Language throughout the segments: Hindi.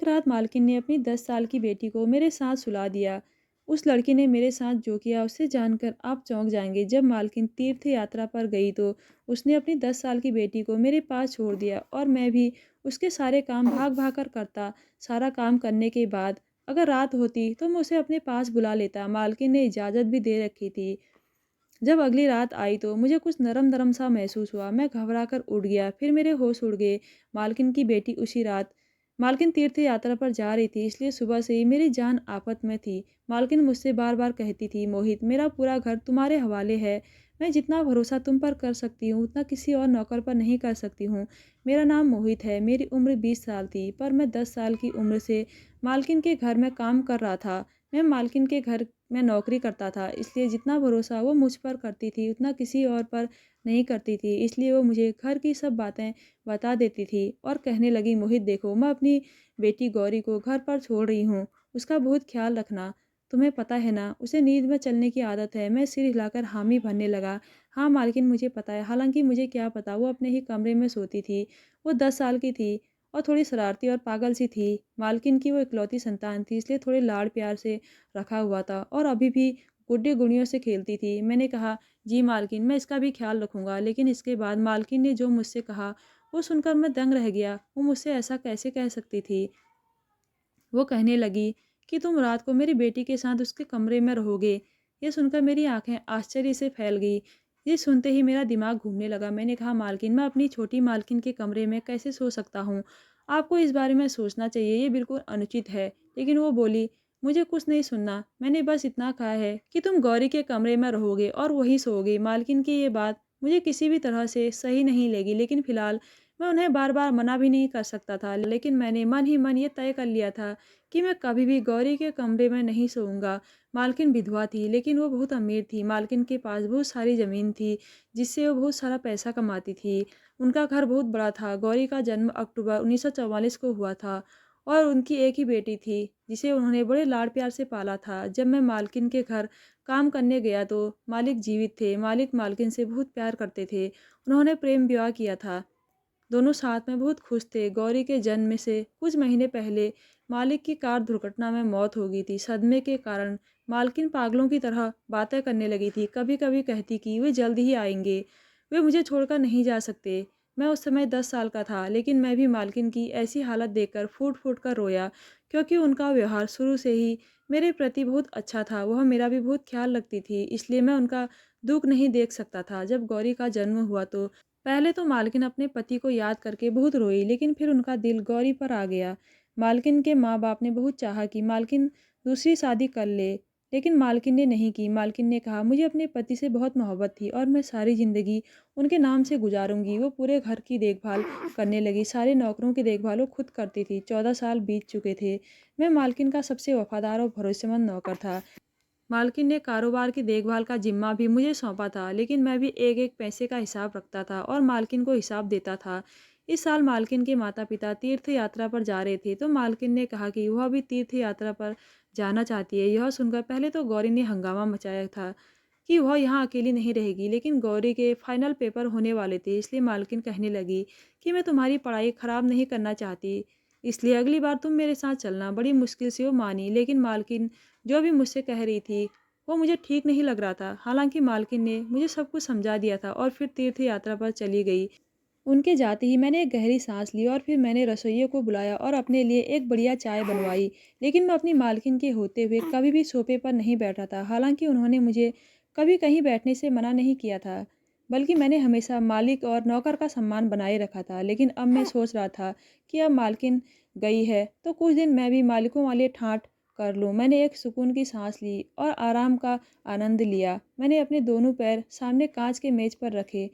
रात मालकिन ने अपनी 10 साल की बेटी को मेरे साथ सुला दिया। उस लड़की ने मेरे साथ जो किया उससे जानकर आप चौंक जाएंगे। जब मालकिन तीर्थ यात्रा पर गई तो उसने अपनी 10 साल की बेटी को मेरे पास छोड़ दिया और मैं भी उसके सारे काम भाग भाग कर करता। सारा काम करने के बाद अगर रात होती तो मैं उसे अपने पास बुला लेता। मालकिन ने इजाज़त भी दे रखी थी। जब अगली रात आई तो मुझे कुछ नरम-नरम सा महसूस हुआ। मैं घबरा कर उठ गया, फिर मेरे होश उड़ गए। मालकिन की बेटी उसी रात मालकिन तीर्थ यात्रा पर जा रही थी, इसलिए सुबह से ही मेरी जान आफत में थी। मालकिन मुझसे बार-बार कहती थी, "मोहित, मेरा पूरा घर तुम्हारे हवाले है। मैं जितना भरोसा तुम पर कर सकती हूँ, उतना किसी और नौकर पर नहीं कर सकती हूँ। मेरा नाम मोहित है, मेरी उम्र 20 साल थी, पर मैं 10 साल की उम्र से मालकिन के घर में काम कर रहा था। मैं मालकिन के घर में नौकरी करता था, इसलिए जितना भरोसा वो मुझ पर करती थी, उतना किसी और पर नहीं करती थी। इसलिए वो मुझे घर की सब बातें बता देती थी और कहने लगी, मोहित देखो, मैं अपनी बेटी गौरी को घर पर छोड़ रही हूँ, उसका बहुत ख्याल रखना। तुम्हें पता है ना, उसे नींद में चलने की आदत है। मैं सिर हिलाकर हामी भरने लगा। हाँ मालकिन, मुझे पता है। हालांकि मुझे क्या पता, वो अपने ही कमरे में सोती थी। वो 10 साल की थी और थोड़ी शरारती और पागल सी थी। मालकिन की वो इकलौती संतान थी, इसलिए थोड़े लाड़ प्यार से रखा हुआ था और अभी भी गुड्डी गुड़ियों से खेलती थी। मैंने कहा, जी मालकिन, मैं इसका भी ख्याल रखूंगा। लेकिन इसके बाद मालकिन ने जो मुझसे कहा वो सुनकर मैं दंग रह गया। वो मुझसे ऐसा कैसे कह सकती थी? वो कहने लगी कि तुम रात को मेरी बेटी के साथ उसके कमरे में रहोगे। ये सुनकर मेरी आंखें आश्चर्य से फैल गई। ये सुनते ही मेरा दिमाग घूमने लगा। मैंने कहा, मालकिन, मैं अपनी छोटी मालकिन के कमरे में कैसे सो सकता हूँ? आपको इस बारे में सोचना चाहिए, ये बिल्कुल अनुचित है। लेकिन वो बोली, मुझे कुछ नहीं सुनना, मैंने बस इतना कहा है कि तुम गौरी के कमरे में रहोगे और वहीं सोओगे। मालकिन की ये बात मुझे किसी भी तरह से सही नहीं लगी, लेकिन फिलहाल मैं उन्हें बार बार मना भी नहीं कर सकता था। लेकिन मैंने मन ही मन ये तय कर लिया था कि मैं कभी भी गौरी के कमरे में नहीं सोऊंगा। मालकिन विधवा थी, लेकिन वो बहुत अमीर थी। मालकिन के पास बहुत सारी ज़मीन थी, जिससे वो बहुत सारा पैसा कमाती थी। उनका घर बहुत बड़ा था। गौरी का जन्म अक्टूबर 1944 को हुआ था और उनकी एक ही बेटी थी, जिसे उन्होंने बड़े लाड़ प्यार से पाला था। जब मैं मालकिन के घर काम करने गया तो मालिक जीवित थे। मालिक मालकिन से बहुत प्यार करते थे। उन्होंने प्रेम विवाह किया था। दोनों साथ में बहुत खुश थे। गौरी के जन्म से कुछ महीने पहले मालिक की कार दुर्घटना में मौत हो गई थी। सदमे के कारण मालकिन पागलों की तरह बातें करने लगी थी। कभी कभी कहती कि वे जल्द ही आएंगे, वे मुझे छोड़कर नहीं जा सकते। मैं उस समय 10 साल का था, लेकिन मैं भी मालकिन की ऐसी हालत देखकर फूट फूट कर रोया, क्योंकि उनका व्यवहार शुरू से ही मेरे प्रति बहुत अच्छा था। वह मेरा भी बहुत ख्याल रखती थी, इसलिए मैं उनका दुख नहीं देख सकता था। जब गौरी का जन्म हुआ तो पहले तो मालकिन अपने पति को याद करके बहुत रोई, लेकिन फिर उनका दिल गौरी पर आ गया। मालकिन के माँ बाप ने बहुत चाहा कि मालकिन दूसरी शादी कर ले, लेकिन मालकिन ने नहीं की। मालकिन ने कहा, मुझे अपने पति से बहुत मोहब्बत थी और मैं सारी ज़िंदगी उनके नाम से गुजारूंगी। वो पूरे घर की देखभाल करने लगी, सारे नौकरों की देखभाल वो खुद करती थी। 14 साल बीत चुके थे। मैं मालकिन का सबसे वफादार और भरोसेमंद नौकर था। मालकिन ने कारोबार की देखभाल का जिम्मा भी मुझे सौंपा था, लेकिन मैं भी एक एक पैसे का हिसाब रखता था और मालकिन को हिसाब देता था। इस साल मालकिन के माता पिता तीर्थ यात्रा पर जा रहे थे, तो मालकिन ने कहा कि वह भी तीर्थ यात्रा पर जाना चाहती है। यह सुनकर पहले तो गौरी ने हंगामा मचाया था कि वह यहाँ अकेली नहीं रहेगी, लेकिन गौरी के फाइनल पेपर होने वाले थे, इसलिए मालकिन कहने लगी कि मैं तुम्हारी पढ़ाई खराब नहीं करना चाहती, इसलिए अगली बार तुम मेरे साथ चलना। बड़ी मुश्किल से वो मानी, लेकिन मालकिन जो भी मुझसे कह रही थी वो मुझे ठीक नहीं लग रहा था। हालांकि मालकिन ने मुझे सब कुछ समझा दिया था और फिर तीर्थ यात्रा पर चली गई। उनके जाते ही मैंने एक गहरी सांस ली और फिर मैंने रसोइये को बुलाया और अपने लिए एक बढ़िया चाय बनवाई। लेकिन मैं अपनी मालकिन के होते हुए कभी भी सोफे पर नहीं बैठा था। हालांकि उन्होंने मुझे कभी कहीं बैठने से मना नहीं किया था, बल्कि मैंने हमेशा मालिक और नौकर का सम्मान बनाए रखा था। लेकिन अब मैं सोच रहा था कि अब मालकिन गई है तो कुछ दिन मैं भी मालिकों वाले ठाट कर लूँ। मैंने एक सुकून की सांस ली और आराम का आनंद लिया। मैंने अपने दोनों पैर सामने कांच के मेज पर रखे,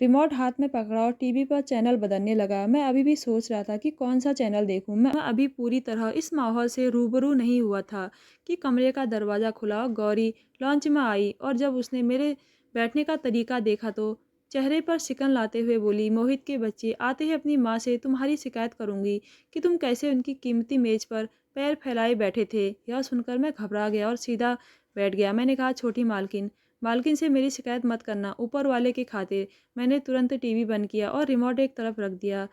रिमोट हाथ में पकड़ा और टीवी पर चैनल बदलने लगा। मैं अभी भी सोच रहा था कि कौन सा चैनल देखूं। मैं अभी पूरी तरह इस माहौल से रूबरू नहीं हुआ था कि कमरे का दरवाज़ा खुला और गौरी लॉन्च में आई। और जब उसने मेरे बैठने का तरीका देखा तो चेहरे पर सिकन लाते हुए बोली, मोहित के बच्चे, आते ही अपनी माँ से तुम्हारी शिकायत करूंगी कि तुम कैसे उनकी कीमती मेज पर पैर फैलाए बैठे थे। यह सुनकर मैं घबरा गया और सीधा बैठ गया। मैंने कहा, छोटी मालकिन, मालकिन से मेरी शिकायत मत करना, ऊपर वाले की खातिर। मैंने तुरंत टीवी बंद किया और रिमोट एक तरफ रख दिया।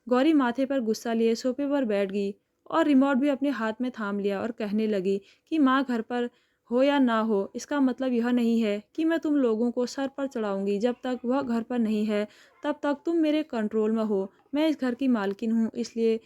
गौरी माथे पर गुस्सा लिए सोफे पर बैठ गई और रिमोट भी अपने हाथ में थाम लिया और कहने लगी कि माँ घर पर हो या ना हो, इसका मतलब यह नहीं है कि मैं तुम लोगों को सर पर चढ़ाऊंगी। जब तक वह घर पर नहीं है तब तक तुम मेरे कंट्रोल में हो। मैं इस घर की मालकिन हूँ, इसलिए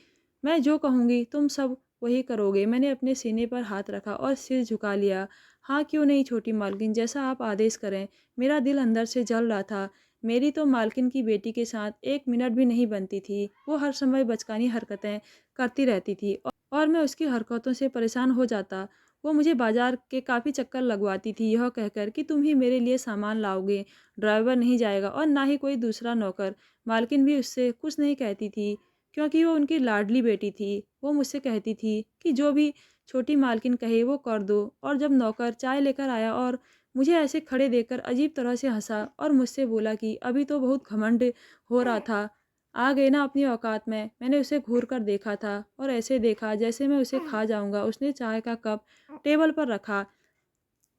मैं जो कहूँगी तुम सब वही करोगे। मैंने अपने सीने पर हाथ रखा और सिर झुका लिया। हाँ, क्यों नहीं छोटी मालकिन, जैसा आप आदेश करें। मेरा दिल अंदर से जल रहा था। मेरी तो मालकिन की बेटी के साथ एक मिनट भी नहीं बनती थी। वो हर समय बचकानी हरकतें करती रहती थी और मैं उसकी हरकतों से परेशान हो जाता। वो मुझे बाजार के काफ़ी चक्कर लगवाती थी, यह कहकर कि तुम ही मेरे लिए सामान लाओगे, ड्राइवर नहीं जाएगा और ना ही कोई दूसरा नौकर। मालकिन भी उससे कुछ नहीं कहती थी क्योंकि वो उनकी लाडली बेटी थी। वो मुझसे कहती थी कि जो भी छोटी मालकिन कहे वो कर दो। और जब नौकर चाय लेकर आया और मुझे ऐसे खड़े देखकर अजीब तरह से हंसा और मुझसे बोला कि अभी तो बहुत घमंड हो रहा था, आ गए ना अपनी औकात में। मैंने उसे घूर कर देखा था और ऐसे देखा जैसे मैं उसे खा जाऊंगा। उसने चाय का कप टेबल पर रखा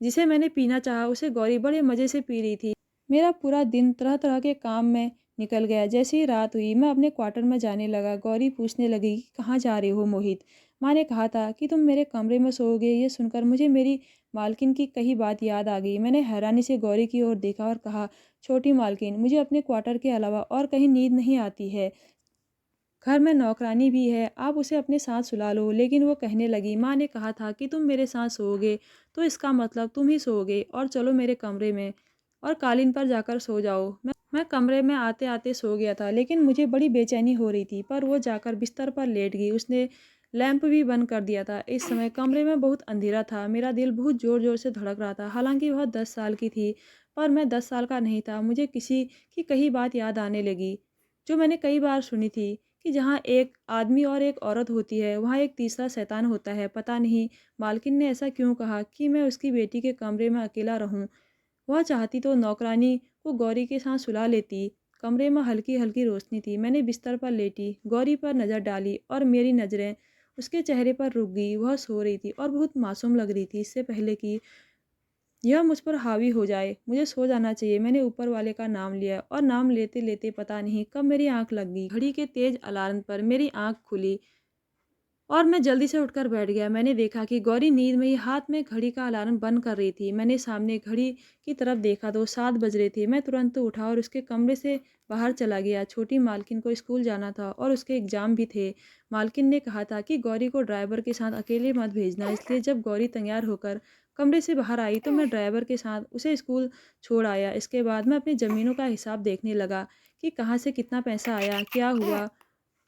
जिसे मैंने पीना चाहा। उसे गौरी बड़े मज़े से पी रही थी। मेरा पूरा दिन तरह तरह के काम में निकल गया। जैसे ही रात हुई मैं अपने क्वार्टर में जाने लगा। गौरी पूछने लगी कि कहाँ जा रहे हो मोहित। माँ ने कहा था कि तुम मेरे कमरे में सोओगे। ये सुनकर मुझे मेरी मालकिन की कही बात याद आ गई। मैंने हैरानी से गौरी की ओर देखा और कहा, छोटी मालकिन, मुझे अपने क्वार्टर के अलावा और कहीं नींद नहीं आती है। घर में नौकरानी भी है, आप उसे अपने साथ सुला लो। लेकिन वो कहने लगी, माँ ने कहा था कि तुम मेरे साथ सोओगे, तो इसका मतलब तुम ही सोओगे। और चलो मेरे कमरे में और कालीन पर जाकर सो जाओ। मैं कमरे में आते आते सो गया था, लेकिन मुझे बड़ी बेचैनी हो रही थी। पर वो जाकर बिस्तर पर लेट गई। उसने लैंप भी बंद कर दिया था। इस समय कमरे में बहुत अंधेरा था। मेरा दिल बहुत ज़ोर ज़ोर से धड़क रहा था। हालांकि वह 10 साल की थी, पर मैं 10 साल का नहीं था। मुझे किसी की कही बात याद आने लगी जो मैंने कई बार सुनी थी, कि जहाँ एक आदमी और एक औरत होती है वहाँ एक तीसरा शैतान होता है। पता नहीं मालकिन ने ऐसा क्यों कहा कि मैं उसकी बेटी के कमरे में अकेला रहूं। वह चाहती तो नौकरानी को गौरी के साथ सुला लेती। कमरे में हल्की हल्की रोशनी थी। मैंने बिस्तर पर लेटी गौरी पर नज़र डाली और मेरी नज़रें उसके चेहरे पर रुक गई। वह सो रही थी और बहुत मासूम लग रही थी। इससे पहले कि यह मुझ पर हावी हो जाए, मुझे सो जाना चाहिए। मैंने ऊपर वाले का नाम लिया और नाम लेते लेते पता नहीं कब मेरी आंख लग गई। घड़ी के तेज अलार्म पर मेरी आंख खुली और मैं जल्दी से उठकर बैठ गया। मैंने देखा कि गौरी नींद में ही हाथ में घड़ी का अलार्म बंद कर रही थी। मैंने सामने घड़ी की तरफ देखा तो 7 बज रहे थे। मैं तुरंत उठा और उसके कमरे से बाहर चला गया। छोटी मालकिन को स्कूल जाना था और उसके एग्ज़ाम भी थे। मालकिन ने कहा था कि गौरी को ड्राइवर के साथ अकेले मत भेजना। इसलिए जब गौरी तैयार होकर कमरे से बाहर आई तो मैं ड्राइवर के साथ उसे स्कूल छोड़ आया। इसके बाद मैं अपनी ज़मीनों का हिसाब देखने लगा कि कहाँ से कितना पैसा आया, क्या हुआ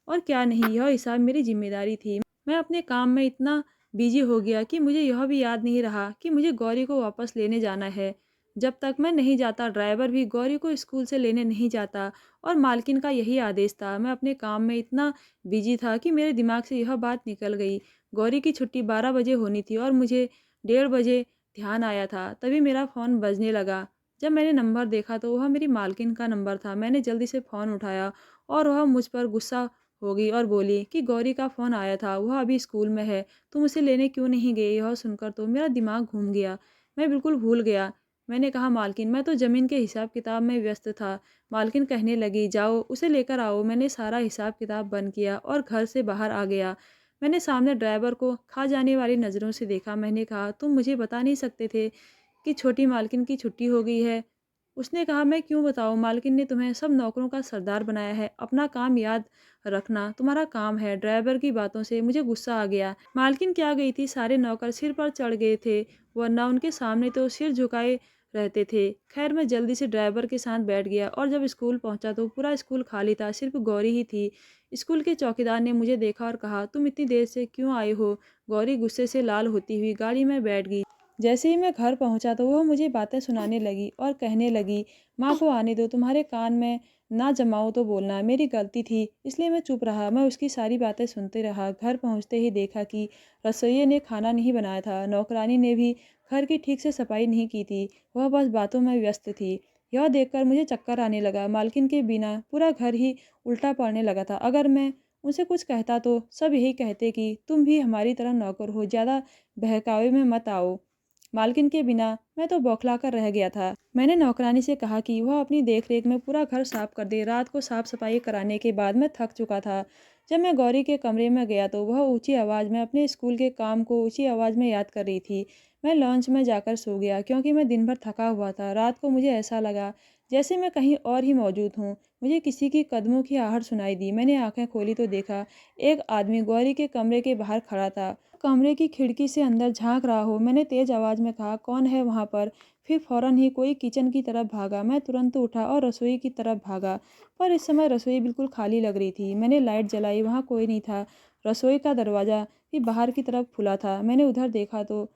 और क्या नहीं। यह हिसाब मेरी जिम्मेदारी थी। मैं अपने काम में इतना बिजी हो गया कि मुझे यह भी याद नहीं रहा कि मुझे गौरी को वापस लेने जाना है। जब तक मैं नहीं जाता ड्राइवर भी गौरी को स्कूल से लेने नहीं जाता और मालकिन का यही आदेश था। मैं अपने काम में इतना बिजी था कि मेरे दिमाग से यह बात निकल गई। गौरी की छुट्टी 12 बजे होनी थी और मुझे 1:30 बजे ध्यान आया था। तभी मेरा फ़ोन बजने लगा। जब मैंने नंबर देखा तो वह मेरी मालकिन का नंबर था। मैंने जल्दी से फ़ोन उठाया और वह मुझ पर गुस्सा हो गई और बोली कि गौरी का फ़ोन आया था, वह अभी स्कूल में है, तुम उसे लेने क्यों नहीं गए। यह सुनकर तो मेरा दिमाग घूम गया। मैं बिल्कुल भूल गया। मैंने कहा, मालकिन, मैं तो ज़मीन के हिसाब किताब में व्यस्त था। मालकिन कहने लगी, जाओ उसे लेकर आओ। मैंने सारा हिसाब किताब बंद किया और घर से बाहर आ गया। मैंने सामने ड्राइवर को खा जाने वाली नज़रों से देखा। मैंने कहा, तुम मुझे बता नहीं सकते थे कि छोटी मालकिन की छुट्टी हो गई है। उसने कहा, मैं क्यों बताऊँ, मालकिन ने तुम्हें सब नौकरों का सरदार बनाया है। अपना काम याद रखना तुम्हारा काम है। ड्राइवर की बातों से मुझे गुस्सा आ गया। मालकिन क्या गई थी, सारे नौकर सिर पर चढ़ गए थे, वरना उनके सामने तो सिर झुकाए रहते थे। खैर मैं जल्दी से ड्राइवर के साथ बैठ गया और जब स्कूल पहुंचा तो पूरा स्कूल खाली था, सिर्फ गौरी ही थी। स्कूल के चौकीदार ने मुझे देखा और कहा, तुम इतनी देर से क्यों आए हो। गौरी गुस्से से लाल होती हुई गाड़ी में बैठ गई। जैसे ही मैं घर पहुंचा तो वह मुझे बातें सुनाने लगी और कहने लगी, माँ को आने दो, तुम्हारे कान में ना जमाओ तो बोलना, मेरी गलती थी इसलिए मैं चुप रहा। मैं उसकी सारी बातें सुनते रहा। घर पहुंचते ही देखा कि रसोइये ने खाना नहीं बनाया था, नौकरानी ने भी घर की ठीक से सफाई नहीं की थी, वह बस बातों में व्यस्त थी। यह देखकर मुझे चक्कर आने लगा। मालकिन के बिना पूरा घर ही उल्टा पड़ने लगा था। अगर मैं उनसे कुछ कहता तो सब यही कहते कि तुम भी हमारी तरह नौकर हो, ज़्यादा बहकावे में मत आओ। मालकिन के बिना मैं तो बौखला कर रह गया था। मैंने नौकरानी से कहा कि वह अपनी देखरेख में पूरा घर साफ कर दे। रात को साफ सफाई कराने के बाद मैं थक चुका था। जब मैं गौरी के कमरे में गया तो वह ऊंची आवाज़ में अपने स्कूल के काम को ऊंची आवाज़ में याद कर रही थी। मैं लॉन्च में जाकर सो गया क्योंकि मैं दिन भर थका हुआ था। रात को मुझे ऐसा लगा जैसे मैं कहीं और ही मौजूद हूँ। मुझे किसी की कदमों की आहट सुनाई दी। मैंने आंखें खोली तो देखा एक आदमी गौरी के कमरे के बाहर खड़ा था। कमरे की खिड़की से अंदर झांक रहा हो। मैंने तेज आवाज़ में कहा, कौन है वहाँ पर? फिर फौरन ही कोई किचन की तरफ भागा। मैं तुरंत उठा और रसोई की तरफ भागा, पर इस समय रसोई बिल्कुल खाली लग रही थी। मैंने लाइट जलाई, वहाँ कोई नहीं था। रसोई का दरवाज़ा भी बाहर की तरफ खुला था। मैंने उधर देखा तो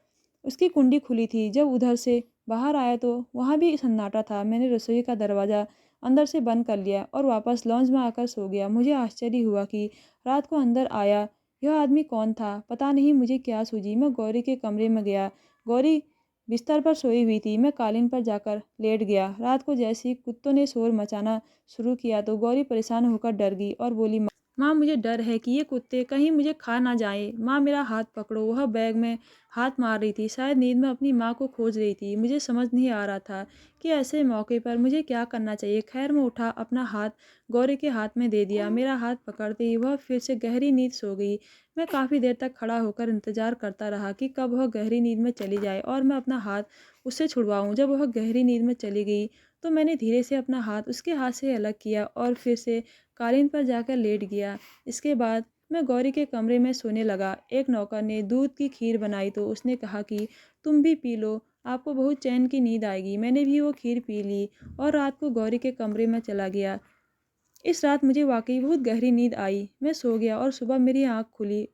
उसकी कुंडी खुली थी। जब उधर से बाहर आया तो वहाँ भी सन्नाटा था। मैंने रसोई का दरवाज़ा अंदर से बंद कर लिया और वापस लॉन्ज में आकर सो गया। मुझे आश्चर्य हुआ कि रात को अंदर आया यह आदमी कौन था? पता नहीं मुझे क्या सूझी। मैं गौरी के कमरे में गया। गौरी बिस्तर पर सोई हुई थी। मैं कालीन पर जाकर लेट गया। रात को जैसे ही कुत्तों ने शोर मचाना शुरू किया तो गौरी परेशान होकर डर गई और बोली, माँ मुझे डर है कि ये कुत्ते कहीं मुझे खा ना जाए। माँ मेरा हाथ पकड़ो। वह बैग में हाथ मार रही थी। शायद नींद में अपनी माँ को खोज रही थी। मुझे समझ नहीं आ रहा था कि ऐसे मौके पर मुझे क्या करना चाहिए। खैर मैं उठा, अपना हाथ गौरी के हाथ में दे दिया। मेरा हाथ पकड़ते ही वह फिर से गहरी नींद सो गई। मैं काफ़ी देर तक खड़ा होकर इंतजार करता रहा कि कब वह गहरी नींद में चली जाए और मैं अपना हाथ उससे छुड़वाऊँ। जब वह गहरी नींद में चली गई तो मैंने धीरे से अपना हाथ उसके हाथ से अलग किया और फिर से कालीन पर जाकर लेट गया। इसके बाद मैं गौरी के कमरे में सोने लगा। एक नौकर ने दूध की खीर बनाई तो उसने कहा कि तुम भी पी लो, आपको बहुत चैन की नींद आएगी। मैंने भी वो खीर पी ली और रात को गौरी के कमरे में चला गया। इस रात मुझे वाकई बहुत गहरी नींद आई। मैं सो गया और सुबह मेरी आँख खुली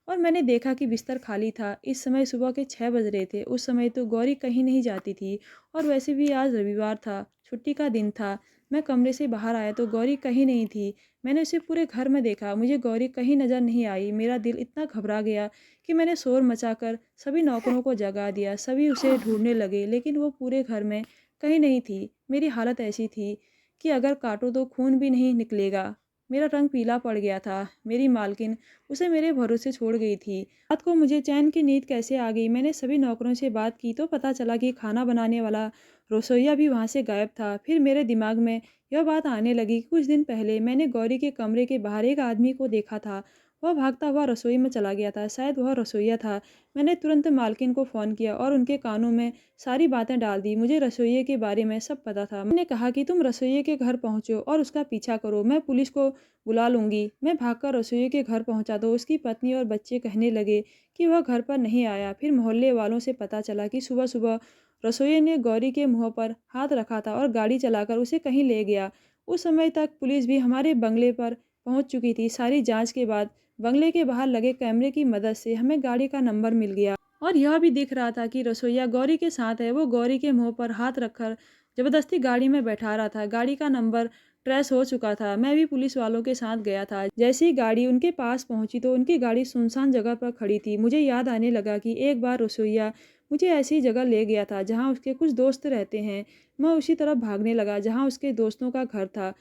और मैंने देखा कि बिस्तर खाली था। इस समय सुबह के 6 बज रहे थे। उस समय तो गौरी कहीं नहीं जाती थी और वैसे भी आज रविवार था, छुट्टी का दिन था। मैं कमरे से बाहर आया तो गौरी कहीं नहीं थी। मैंने उसे पूरे घर में देखा, मुझे गौरी कहीं नज़र नहीं आई। मेरा दिल इतना घबरा गया कि मैंने शोर मचाकर सभी नौकरों को जगा दिया। सभी उसे ढूंढने लगे लेकिन वो पूरे घर में कहीं नहीं थी। मेरी हालत ऐसी थी कि अगर काटो तो खून भी नहीं निकलेगा। मेरा रंग पीला पड़ गया था। मेरी मालकिन उसे मेरे भरोसे छोड़ गई थी। रात को मुझे चैन की नींद कैसे आ गई? मैंने सभी नौकरों से बात की तो पता चला कि खाना बनाने वाला रसोइया भी वहाँ से गायब था। फिर मेरे दिमाग में यह बात आने लगी कि कुछ दिन पहले मैंने गौरी के कमरे के बाहर एक आदमी को देखा था। वह भागता हुआ रसोई में चला गया था। शायद वह रसोइया था। मैंने तुरंत मालकिन को फ़ोन किया और उनके कानों में सारी बातें डाल दी। मुझे रसोइये के बारे में सब पता था। मैंने कहा कि तुम रसोइये के घर पहुँचो और उसका पीछा करो, मैं पुलिस को बुला लूँगी। मैं भागकर रसोइये के घर पहुँचा तो उसकी पत्नी और बच्चे कहने लगे कि वह घर पर नहीं आया। फिर मोहल्ले वालों से पता चला कि सुबह-सुबह रसोइये ने गौरी के मुँह पर हाथ रखा था और गाड़ी चलाकर उसे कहीं ले गया। उस समय तक पुलिस भी हमारे बंगले पर पहुँच चुकी थी। सारी जाँच के बाद बंगले के बाहर लगे कैमरे की मदद से हमें गाड़ी का नंबर मिल गया और यह भी दिख रहा था कि रसोइया गौरी के साथ है। वो गौरी के मुंह पर हाथ रखकर जबरदस्ती गाड़ी में बैठा रहा था। गाड़ी का नंबर ट्रेस हो चुका था। मैं भी पुलिस वालों के साथ गया था। जैसे ही गाड़ी उनके पास पहुंची तो उनकी गाड़ी सुनसान जगह पर खड़ी थी। मुझे याद आने लगा कि एक बार रसोइया मुझे ऐसी जगह ले गया था जहां उसके कुछ दोस्त रहते हैं। मैं उसी तरफ भागने लगा जहां उसके दोस्तों का घर था।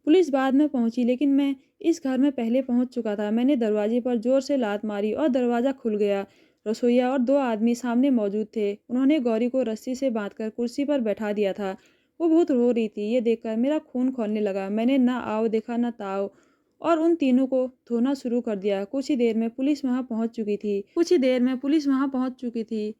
पुलिस बाद में पहुंची लेकिन मैं इस घर में पहले पहुंच चुका था। मैंने दरवाजे पर जोर से लात मारी और दरवाज़ा खुल गया। रसोइया और दो आदमी सामने मौजूद थे। उन्होंने गौरी को रस्सी से बांधकर कुर्सी पर बैठा दिया था। वो बहुत रो रही थी। ये देखकर मेरा खून खौलने लगा। मैंने ना आओ देखा ना ताओ और उन तीनों को धोना शुरू कर दिया। कुछ ही देर में पुलिस वहां पहुंच चुकी थी।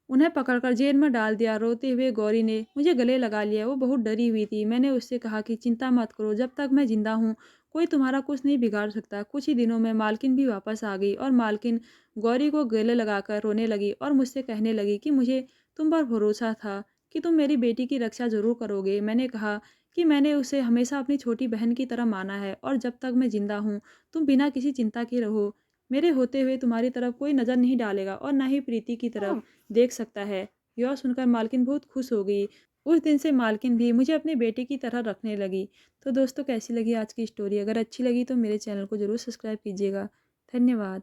उन्हें पकड़कर जेल में डाल दिया। रोते हुए गौरी ने मुझे गले लगा लिया। वो बहुत डरी हुई थी। मैंने उससे कहा कि चिंता मत करो, जब तक मैं जिंदा हूँ कोई तुम्हारा कुछ नहीं बिगाड़ सकता। कुछ ही दिनों में मालकिन भी वापस आ गई और मालकिन गौरी को गले लगाकर रोने लगी और मुझसे कहने लगी कि मुझे तुम पर भरोसा था कि तुम मेरी बेटी की रक्षा जरूर करोगे। मैंने कहा कि मैंने उसे हमेशा अपनी छोटी बहन की तरह माना है और जब तक मैं जिंदा हूँ तुम बिना किसी चिंता के रहो। मेरे होते हुए तुम्हारी तरफ कोई नज़र नहीं डालेगा और ना ही प्रीति की तरफ देख सकता है। यह सुनकर मालकिन बहुत खुश हो गई। उस दिन से मालकिन भी मुझे अपनी बेटी की तरह रखने लगी। तो दोस्तों कैसी लगी आज की स्टोरी? अगर अच्छी लगी तो मेरे चैनल को ज़रूर सब्सक्राइब कीजिएगा। धन्यवाद।